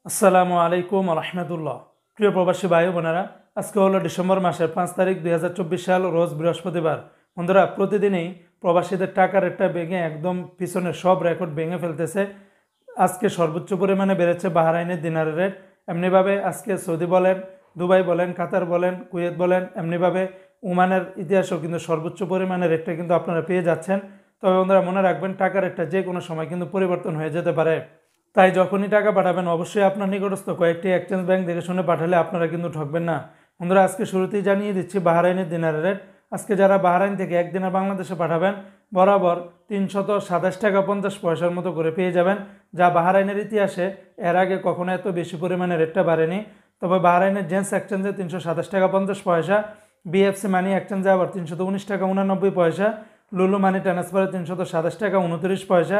আসসালামু আলাইকুম রহমতুল্লাহ। প্রিয় প্রবাসী ভাই বোনেরা, আজকে হলো ডিসেম্বর মাসের 5 তারিখ 2024 সাল, রোজ বৃহস্পতিবার। বন্ধুরা, প্রতিদিনই প্রবাসীদের টাকা রেটটা ভেঙে একদম পিছনের সব রেকর্ড ভেঙে ফেলতেছে। আজকে সর্বোচ্চ পরিমাণে বেড়েছে বাহরাইনের দিনারের রেট। এমনিভাবে আজকে সৌদি বলেন, দুবাই বলেন, কাতার বলেন, কুয়েত বলেন, এমনিভাবে ওমানের ইতিহাসেও কিন্তু সর্বোচ্চ পরিমাণে রেটটা কিন্তু আপনারা পেয়ে যাচ্ছেন। তবে বন্ধুরা, মনে রাখবেন টাকা রেটটা যে কোনো সময় কিন্তু পরিবর্তন হয়ে যেতে পারে। তাই যখনই টাকা পাঠাবেন অবশ্যই আপনার নিকটস্থ কয়েকটি এক্সচেঞ্জ ব্যাংক দেখে শুনে পাঠালে আপনারা কিন্তু ঠকবেন না। বন্ধুরা, আজকে শুরুতেই জানিয়ে দিচ্ছি বাহরাইনের দিনারের রেট। আজকে যারা বাহরাইন থেকে এক দিনের বাংলাদেশে পাঠাবেন বরাবর 327 টাকা 50 পয়সার মতো করে পেয়ে যাবেন, যা বাহরাইনের ইতিহাসে এর আগে কখনো এত বেশি পরিমাণে রেটটা বাড়েনি। তবে বাহরাইনের জেন্টস এক্সচেঞ্জে 327 টাকা 50 পয়সা, বিএফসি মানি এক্সচেঞ্জে আবার 319 টাকা 89 পয়সা, লুলু মানি ট্রান্সফারে 327 টাকা 29 পয়সা,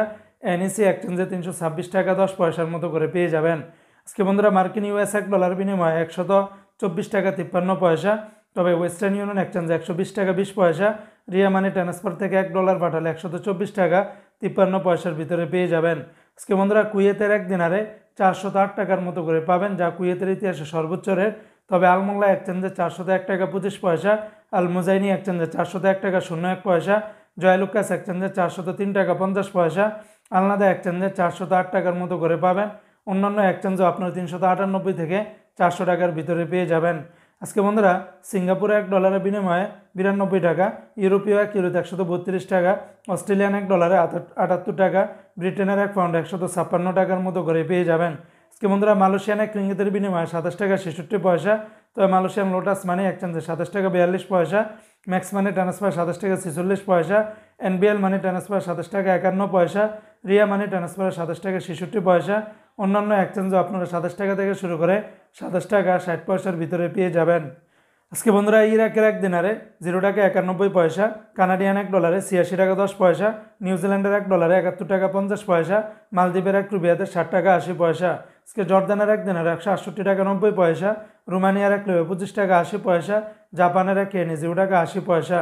এনইসি এক্সচেঞ্জে 326 টাকা 10 পয়সার মতো করে পেয়ে যাবেন। আজকে বন্ধুরা, মার্কিন ইউএস $1 বিনিময়ে 124 টাকা 53 পয়সা। তবে ওয়েস্টার্ন ইউনিয়ন এক্সচেঞ্জে 120 টাকা 20 পয়সা, রিয়া মানি ট্রান্সফার থেকে $1 পাঠালে 124 টাকা 53 পয়সার ভিতরে পেয়ে যাবেন। আজকে বন্ধুরা, কুয়েতের এক দিনারে 408 টাকার মতো করে পাবেন, যা কুয়েতের ইতিহাসে সর্বোচ্চ রেট। তবে আলমোল্লা এক্সচেঞ্জে 401 টাকা 25 পয়সা, আল মুজাইনি এক্সচেঞ্জে 401 টাকা 01 পয়সা, জয়লুকাস এক্সচেঞ্জে 403 টাকা 50 পয়সা, আলনাদা এক্সচেঞ্জে 408 টাকার মতো করে পাবেন। অন্যান্য এক্সচেঞ্জও আপনার 398 থেকে 400 টাকার ভিতরে পেয়ে যাবেন। আজকে বন্ধুরা, সিঙ্গাপুরে $1 বিনিময়ে 92 টাকা, ইউরোপীয় এক ইউরোতে 132 টাকা, অস্ট্রেলিয়ান $1 78 টাকা, ব্রিটেনের এক পাউন্ড 156 টাকার মতো করে পেয়ে যাবেন। আজকে বন্ধুরা, মালয়েশিয়ান এক রিঙ্গিতের বিনিময়ে 27 টাকা 66 পয়সা। তবে মালয়েশিয়ান লোটাস মানি এক্সচেঞ্জে 27 টাকা 42 পয়সা, ম্যাক্স মানি ট্রান্সফার 27 টাকা 46 পয়সা, এনবিএল মানি ট্রান্সফার 27 টাকা 51 পয়সা, রিয়া মানি ট্রান্সফার 27 টাকা 66 পয়সা। অন্যান্য এক্সচেঞ্জও আপনারা 27 টাকা থেকে শুরু করে 27 টাকা 60 পয়সার ভিতরে পেয়ে যাবেন। আজকে বন্ধুরা, ইরাকের এক দিনারে 0 টাকা 91 পয়সা, কানাডিয়ান $1 86 টাকা 10 পয়সা, নিউজিল্যান্ডের $1 71 টাকা 50 পয়সা, মালদ্বীপের এক রুপিয়াতে 60 টাকা 80 পয়সা। আজকে জর্দানের এক দিনারে 168 টাকা 90 পয়সা, রোমানিয়ার এক রুপিয়া 25 টাকা 80 পয়সা, জাপানের এক ইয়েনে 0 টাকা 80 পয়সা।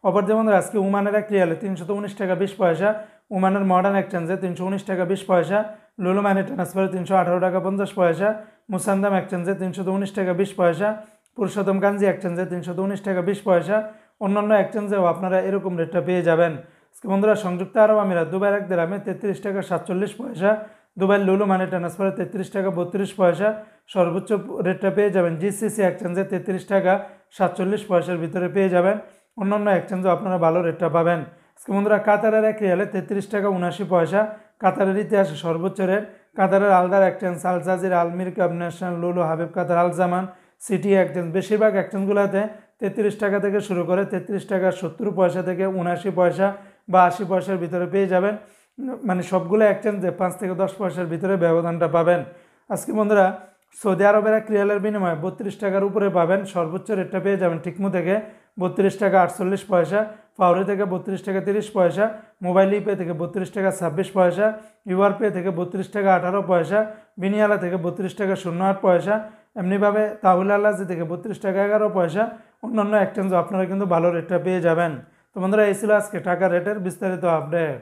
অপরদিকে বন্ধুরা, আজকে ওমানের এক রিয়ালে 319 টাকা 20 পয়সা, ওমানের মডার্ন এক্সচেঞ্জে 319 টাকা 20 পয়সা, লুলু মানি ট্রান্সফারে 318 টাকা 50 পয়সা, মুসান্দাম এক্সচেঞ্জে 319 টাকা 20 পয়সা, পুরুষোত্তম কাঞ্জি এক্সচেঞ্জে 319 টাকা 20 পয়সা। অন্যান্য এক্সচেঞ্জেও আপনারা এরকম রেটটা পেয়ে যাবেন। আজকে বন্ধুরা, সংযুক্ত আরব আমিরাত দুবাইয়ের এক দিরহামে 33 টাকা 47 পয়সা, দুবাইয়ের লুলু মানি ট্রান্সফারে 33 টাকা 32 পয়সা। সর্বোচ্চ রেটটা পেয়ে যাবেন জিসিসি এক্সচেঞ্জে 33 টাকা 47 পয়সার ভিতরে পেয়ে যাবেন। অন্যান্য এক্সচেঞ্জেও আপনারা ভালো রেটটা পাবেন। আজকে বন্ধুরা, কাতারের এক রিয়ালে 33 টাকা 79 পয়সা, কাতারের ইতিহাসে সর্বোচ্চ রেট। কাতারের আলদার এক্সচেঞ্জ, আল জাজিরা, আলমির কাব, ন্যাশনাল, লুলু, হাবিব কাতার, আল জামান, সিটি এক্সচেঞ্জ, বেশিরভাগ এক্সচেঞ্জগুলোতে 33 টাকা থেকে শুরু করে 33 টাকা 70 পয়সা থেকে 79 পয়সা বা 80 পয়সার ভিতরে পেয়ে যাবেন। মানে সবগুলো এক্সচেঞ্জে 5 থেকে 10 পয়সার ভিতরে ব্যবধানটা পাবেন। আজকে বন্ধুরা, সৌদি আরবের এক রিয়ালের বিনিময়ে 32 টাকার উপরে পাবেন। সর্বোচ্চ রেটটা পেয়ে যাবেন টিকমু থেকে 32 টাকা 48 পয়সা, ফাউরি থেকে 32 টাকা 30 পয়সা, মোবাইল ইপে থেকে 32 টাকা 26 পয়সা, ইউআরপে থেকে 32 টাকা 18 পয়সা, বিনিয়ালা থেকে 32 টাকা 08 পয়সা, এমনিভাবে তাহুল আল্লাজি থেকে 32 টাকা 11 পয়সা। অন্যান্য এক্সচেঞ্জও আপনারা কিন্তু ভালো রেটটা পেয়ে যাবেন। তো বন্ধুরা, এই ছিল আজকে টাকা রেটের বিস্তারিত আপডেট।